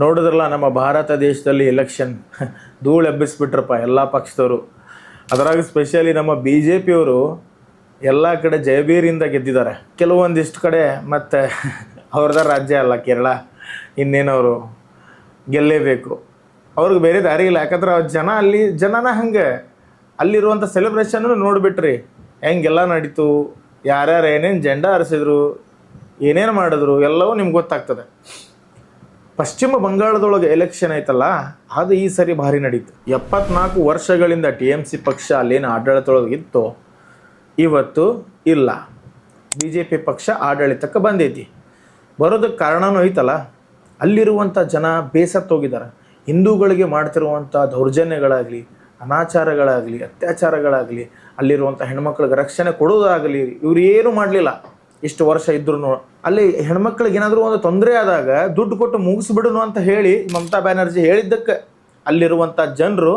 ನೋಡಿದ್ರಲ್ಲ ನಮ್ಮ ಭಾರತ ದೇಶದಲ್ಲಿ ಎಲೆಕ್ಷನ್ ಧೂಳು ಎಬ್ಬಿಸ್ಬಿಟ್ರಪ್ಪ ಎಲ್ಲ ಪಕ್ಷದವರು. ಅದರಾಗ ಸ್ಪೆಷಲಿ ನಮ್ಮ BJPಯವರು ಎಲ್ಲ ಕಡೆ ಜಯಬೀರಿಂದ ಗೆದ್ದಿದ್ದಾರೆ. ಕೆಲವೊಂದಿಷ್ಟು ಕಡೆ ಮತ್ತು ಅವ್ರದ ರಾಜ್ಯ ಅಲ್ಲ ಕೇರಳ, ಇನ್ನೇನವರು ಗೆಲ್ಲೇಬೇಕು. ಅವ್ರಿಗೆ ಬೇರೆ ದಾರಿ ಇಲ್ಲ. ಯಾಕಂದ್ರೆ ಅವ್ರ ಜನ ಅಲ್ಲಿ ಜನನ ಹಂಗೆ ಅಲ್ಲಿರುವಂಥ ಸೆಲೆಬ್ರೇಷನ್ನು ನೋಡಿಬಿಟ್ರಿ ಹೆಂಗೆಲ್ಲ ನಡೀತು, ಯಾರ್ಯಾರು ಏನೇನು ಜೆಂಡಾ ಹಾರಿಸಿದ್ರು, ಏನೇನು ಮಾಡಿದ್ರು ಎಲ್ಲವೂ ನಿಮ್ಗೆ ಗೊತ್ತಾಗ್ತದೆ. ಪಶ್ಚಿಮ ಬಂಗಾಳದೊಳಗೆ ಎಲೆಕ್ಷನ್ ಐತಲ್ಲ, ಅದು ಈ ಸರಿ ಭಾರಿ ನಡೀತು. 74 ವರ್ಷಗಳಿಂದ TMC ಪಕ್ಷ ಅಲ್ಲೇನು ಆಡಳಿತದೊಳಗೆ ಇತ್ತು, ಇವತ್ತು ಇಲ್ಲ. BJP ಪಕ್ಷ ಆಡಳಿತಕ್ಕೆ ಬಂದೈತಿ. ಬರೋದಕ್ಕೆ ಕಾರಣನೂ ಐತಲ್ಲ, ಅಲ್ಲಿರುವಂಥ ಜನ ಬೇಸತ್ತೋಗಿದ್ದಾರೆ. ಹಿಂದೂಗಳಿಗೆ ಮಾಡ್ತಿರುವಂಥ ದೌರ್ಜನ್ಯಗಳಾಗಲಿ, ಅನಾಚಾರಗಳಾಗಲಿ, ಅತ್ಯಾಚಾರಗಳಾಗಲಿ, ಅಲ್ಲಿರುವಂಥ ಹೆಣ್ಮಕ್ಳಿಗೆ ರಕ್ಷಣೆ ಕೊಡೋದಾಗಲಿ ಇವ್ರು ಏನೂ ಮಾಡಲಿಲ್ಲ. ಇಷ್ಟು ವರ್ಷ ಇದ್ರೂ ಅಲ್ಲಿ ಹೆಣ್ಮಕ್ಳಿಗೆ ಏನಾದರೂ ಒಂದು ತೊಂದರೆ ಆದಾಗ ದುಡ್ಡು ಕೊಟ್ಟು ಮುಗಿಸ್ಬಿಡೋಣ ಅಂತ ಹೇಳಿ ಮಮತಾ ಬ್ಯಾನರ್ಜಿ ಹೇಳಿದ್ದಕ್ಕೆ ಅಲ್ಲಿರುವಂಥ ಜನರು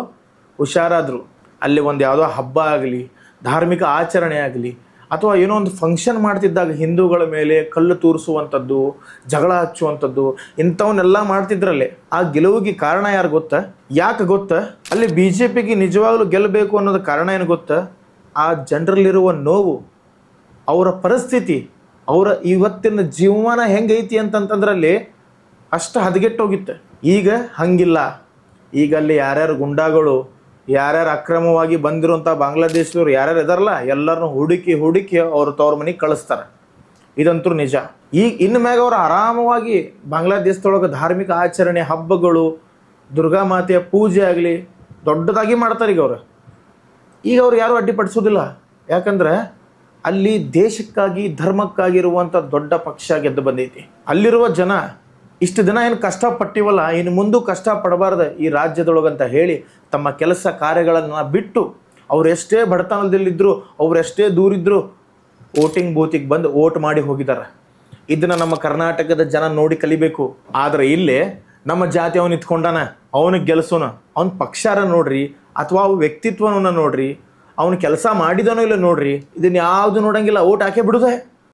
ಹುಷಾರಾದರು. ಅಲ್ಲಿ ಒಂದು ಯಾವುದೋ ಹಬ್ಬ ಆಗಲಿ, ಧಾರ್ಮಿಕ ಆಚರಣೆ ಆಗಲಿ, ಅಥವಾ ಏನೋ ಒಂದು ಫಂಕ್ಷನ್ ಮಾಡ್ತಿದ್ದಾಗ ಹಿಂದೂಗಳ ಮೇಲೆ ಕಲ್ಲು ತೂರಿಸುವಂಥದ್ದು, ಜಗಳ ಹಚ್ಚುವಂಥದ್ದು, ಇಂಥವನ್ನೆಲ್ಲ ಮಾಡ್ತಿದ್ರಲ್ಲಿ. ಆ ಗೆಲುವಿಗೆ ಕಾರಣ ಯಾರು ಗೊತ್ತಾ? ಯಾಕೆ ಗೊತ್ತಾ? ಅಲ್ಲಿ BJPಗೆ ನಿಜವಾಗ್ಲೂ ಗೆಲ್ಲಬೇಕು ಅನ್ನೋದು ಕಾರಣ ಏನು ಗೊತ್ತಾ? ಆ ಜನರಲ್ಲಿರುವ ನೋವು, ಅವರ ಪರಿಸ್ಥಿತಿ, ಅವರ ಇವತ್ತಿನ ಜೀವಮಾನ ಹೆಂಗೈತಿ ಅಂತಂತಂದ್ರಲ್ಲಿ ಅಷ್ಟು ಹದಗೆಟ್ಟೋಗಿತ್ತು. ಈಗ ಹಂಗಿಲ್ಲ. ಈಗ ಅಲ್ಲಿ ಯಾರ್ಯಾರು ಗುಂಡಾಗಳು, ಯಾರ್ಯಾರು ಅಕ್ರಮವಾಗಿ ಬಂದಿರುವಂಥ ಬಾಂಗ್ಲಾದೇಶದವ್ರು ಯಾರ್ಯಾರು ಇದಾರಲ್ಲ, ಎಲ್ಲರನ್ನೂ ಹುಡುಕಿ ಅವ್ರ ತವ್ರ ಮನೆಗೆ ಕಳಿಸ್ತಾರೆ. ಇದಂತೂ ನಿಜ. ಈಗ ಇನ್ನು ಮ್ಯಾಗ ಅವ್ರು ಆರಾಮವಾಗಿ ಬಾಂಗ್ಲಾದೇಶದೊಳಗೆ ಧಾರ್ಮಿಕ ಆಚರಣೆ, ಹಬ್ಬಗಳು, ದುರ್ಗಾ ಮಾತೆಯ ಪೂಜೆ ಆಗಲಿ ದೊಡ್ಡದಾಗಿ ಮಾಡ್ತಾರೆ. ಈಗ ಅವ್ರು ಯಾರೂ ಅಡ್ಡಿಪಡಿಸೋದಿಲ್ಲ. ಯಾಕಂದ್ರೆ ಅಲ್ಲಿ ದೇಶಕ್ಕಾಗಿ, ಧರ್ಮಕ್ಕಾಗಿರುವಂಥ ದೊಡ್ಡ ಪಕ್ಷ ಗೆದ್ದು ಬಂದೈತಿ. ಅಲ್ಲಿರುವ ಜನ ಇಷ್ಟು ದಿನ ಏನು ಕಷ್ಟಪಟ್ಟಿವಲ್ಲ, ಇನ್ನು ಮುಂದೂ ಕಷ್ಟಪಡಬಾರ್ದು ಈ ರಾಜ್ಯದೊಳಗಂತ ಹೇಳಿ ತಮ್ಮ ಕೆಲಸ ಕಾರ್ಯಗಳನ್ನು ಬಿಟ್ಟು ಅವರೆಷ್ಟೇ ಬಡತನದಲ್ಲಿದ್ದರು, ಅವರೆಷ್ಟೇ ದೂರಿದ್ರು, ವೋಟಿಂಗ್ ಬೂತಿಗೆ ಬಂದು ವೋಟ್ ಮಾಡಿ ಹೋಗಿದ್ದಾರೆ. ಇದನ್ನು ನಮ್ಮ ಕರ್ನಾಟಕದ ಜನ ನೋಡಿ ಕಲಿಬೇಕು. ಆದರೆ ಇಲ್ಲೇ ನಮ್ಮ ಜಾತಿ ಅವನು ಇತ್ಕೊಂಡಾನ, ಅವನಿಗೆ ಗೆಲ್ಸೋಣ, ಅವನ ಪಕ್ಷಾರ ನೋಡ್ರಿ, ಅಥವಾ ಅವು ವ್ಯಕ್ತಿತ್ವನ ನೋಡ್ರಿ, ಅವನು ಕೆಲಸ ಮಾಡಿದನೋ ಇಲ್ಲ ನೋಡ್ರಿ, ಇದನ್ನು ಯಾವುದು ನೋಡಂಗಿಲ್ಲ, ಓಟ್ ಹಾಕೇ ಬಿಡುದೆ.